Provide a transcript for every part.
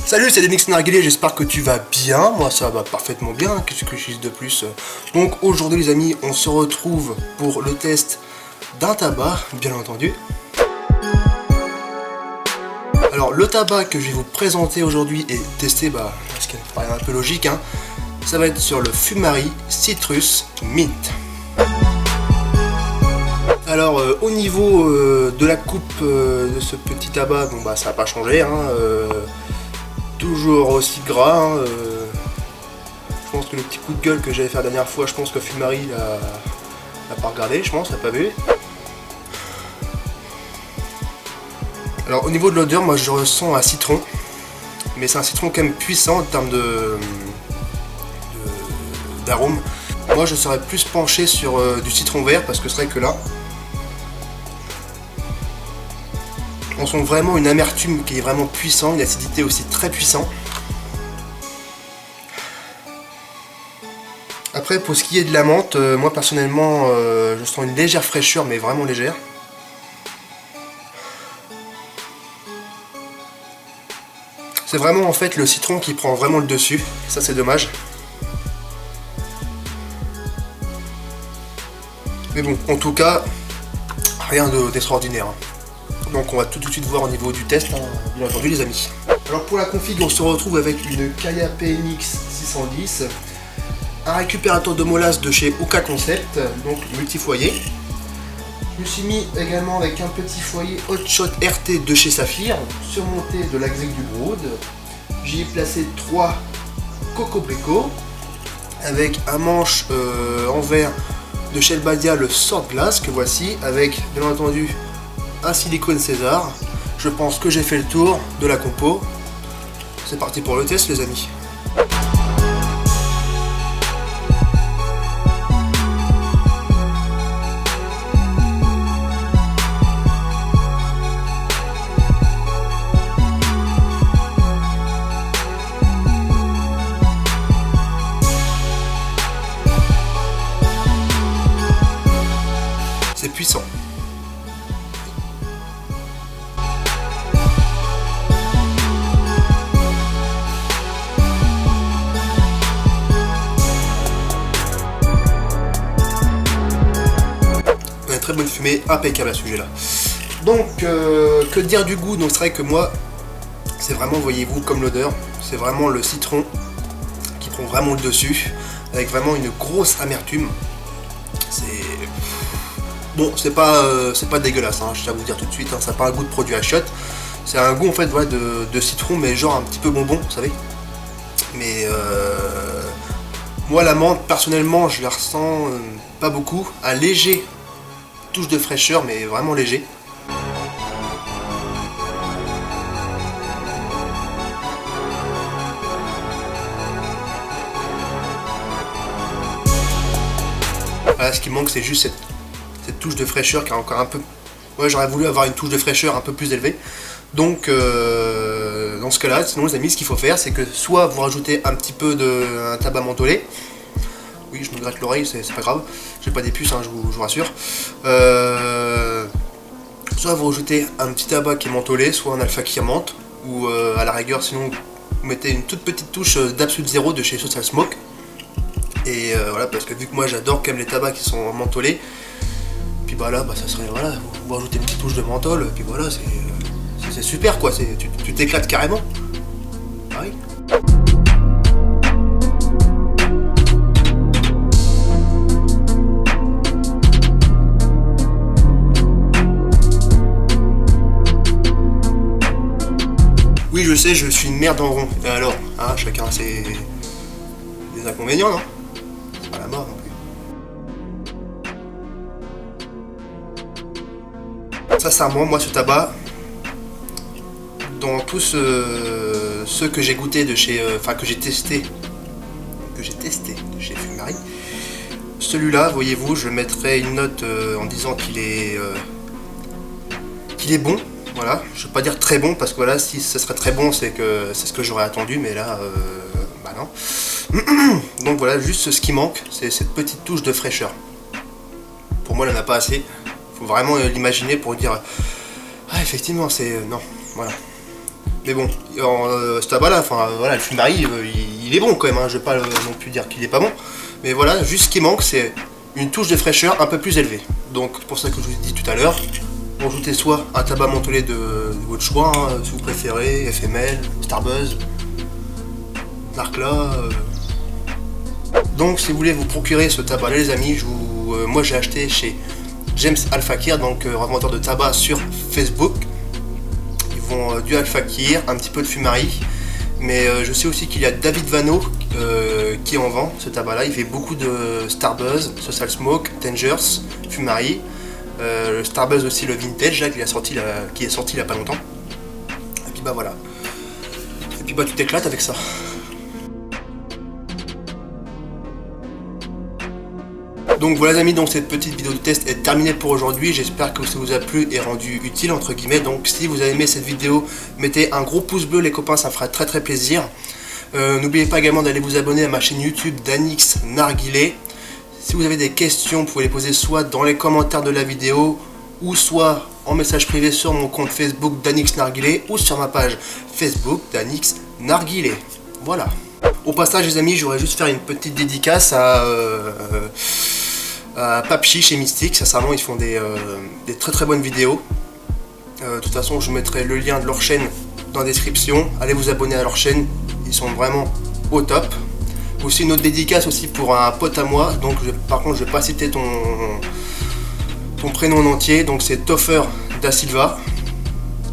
Salut, c'est Denix Narguilé, j'espère que tu vas bien. Moi ça va parfaitement bien, qu'est-ce que je dis de plus. Donc aujourd'hui les amis, on se retrouve pour le test d'un tabac, bien entendu. Alors le tabac que je vais vous présenter aujourd'hui et tester, ce qui paraît un peu logique, ça va être sur le Fumari Citrus Mint. Alors au niveau de la coupe de ce petit tabac, ça n'a pas changé, toujours aussi gras. Je pense que le petit coup de gueule que j'avais fait la dernière fois, je pense que Fumari l'a pas regardé, je pense, l'a pas vu. Alors au niveau de l'odeur, moi je ressens un citron, mais c'est un citron quand même puissant en termes d'arôme. Moi je serais plus penché sur du citron vert, parce que c'est vrai que là on sent vraiment une amertume qui est vraiment puissante, une acidité aussi très puissante. Après pour ce qui est de la menthe, moi personnellement je sens une légère fraîcheur, mais vraiment légère. C'est vraiment en fait le citron qui prend vraiment le dessus, ça c'est dommage. Mais bon, en tout cas, rien d'extraordinaire. Donc on va tout de suite voir au niveau du test, bien entendu les amis. Alors pour la config, on se retrouve avec une Kaya PNX 610, un récupérateur de molasse de chez Oka Concept, donc multi-foyer. Je me suis mis également avec un petit foyer Hotshot RT de chez Saphir, surmonté de l'Axec du Brood. J'y ai placé 3 cocobricots, avec un manche en verre de chez Elbadia, le Sword Glass que voici, avec bien entendu un silicone César. Je pense que j'ai fait le tour de la compo. C'est parti pour le test les amis. C'est puissant. Très bonne fumée, impeccable à ce sujet là. Donc que dire du goût? Donc c'est vrai que moi c'est vraiment, voyez-vous, comme l'odeur, c'est vraiment le citron qui prend vraiment le dessus, avec vraiment une grosse amertume. C'est bon, c'est pas dégueulasse, je tiens à vous dire tout de suite, ça n'a pas un goût de produit à shot. C'est un goût en fait de citron, mais genre un petit peu bonbon, vous savez. Mais moi la menthe personnellement je la ressens pas beaucoup, un léger touche de fraîcheur, mais vraiment léger. Voilà, ce qui manque c'est juste cette touche de fraîcheur qui est encore un peu... Ouais, j'aurais voulu avoir une touche de fraîcheur un peu plus élevée. Donc dans ce cas là, sinon les amis, ce qu'il faut faire c'est que soit vous rajoutez un petit peu un tabac mentholé. Oui, je me gratte l'oreille, c'est pas grave, j'ai pas des puces, je vous rassure. Soit vous rajoutez un petit tabac qui est mentholé, soit un alpha qui menthe, ou à la rigueur, sinon vous mettez une toute petite touche d'Absolution Zero de chez Social Smoke. Et voilà, parce que vu que moi j'adore quand même les tabacs qui sont mentholés, puis là, ça serait, voilà, vous rajoutez une petite touche de menthol, et puis voilà, c'est super quoi, tu t'éclates carrément. Ah oui. Oui, je sais, je suis une merde en rond. Et alors, chacun ses inconvénients, non? C'est pas la mort non plus. Sincèrement, moi, ce tabac, dans tous ceux que j'ai goûté de chez, que j'ai testé de chez Fumari, celui-là, voyez-vous, je mettrais une note en disant qu'il est bon. Voilà, je ne veux pas dire très bon, parce que voilà, si ce serait très bon, c'est ce que j'aurais attendu, mais là, non. Donc voilà, juste ce qui manque, c'est cette petite touche de fraîcheur. Pour moi, elle n'en a pas assez. Faut vraiment l'imaginer pour dire ah effectivement c'est non, voilà. Mais bon, ce tabac-là, enfin voilà, le Fumari, il est bon quand même, hein, je vais pas non plus dire qu'il est pas bon. Mais voilà, juste ce qui manque, c'est une touche de fraîcheur un peu plus élevée. Donc c'est pour ça que je vous ai dit tout à l'heure, ajoutez soit un tabac mentholé de votre choix, hein, si vous préférez, FML, Starbuzz, Narcla. Donc si vous voulez vous procurer ce tabac-là les amis, moi j'ai acheté chez James Al Fakir, donc revendeur de tabac sur Facebook. Du Al Fakir, un petit peu de Fumari, mais je sais aussi qu'il y a David Vano qui en vend ce tabac là. Il fait beaucoup de Starbuzz, Social Smoke, Tangers, Fumari, le Starbuzz aussi, le Vintage là, qui est sorti il y a pas longtemps. Et puis bah voilà, et puis bah tu t'éclates avec ça. Donc voilà les amis, donc cette petite vidéo de test est terminée pour aujourd'hui. J'espère que ça vous a plu et rendu utile entre guillemets. Donc si vous avez aimé cette vidéo, mettez un gros pouce bleu les copains, ça me fera très plaisir. N'oubliez pas également d'aller vous abonner à ma chaîne YouTube Danix Narguilé. Si vous avez des questions, vous pouvez les poser soit dans les commentaires de la vidéo ou soit en message privé sur mon compte Facebook Danix Narguilé ou sur ma page Facebook Danix Narguilé. Voilà. Au passage les amis, j'aurais juste faire une petite dédicace à Papchi chez Mystique. Sincèrement ils font des très bonnes vidéos. De toute façon je mettrai le lien de leur chaîne dans la description. Allez vous abonner à leur chaîne, ils sont vraiment au top. Aussi une autre dédicace aussi pour un pote à moi, donc par contre je vais pas citer ton prénom en entier, donc c'est Toffer Da Silva.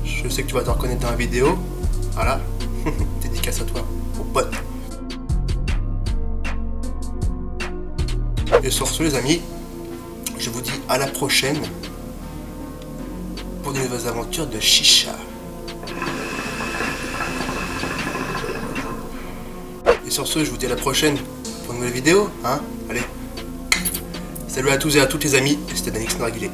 Je sais que tu vas te reconnaître dans la vidéo. Voilà. Dédicace à toi, mon pote. Et sur ce les amis, je vous dis à la prochaine pour de nouvelles aventures de chicha. Et sur ce, je vous dis à la prochaine pour une nouvelle vidéo, hein. Allez. Salut à tous et à toutes les amis, et c'était Danix Narguilé.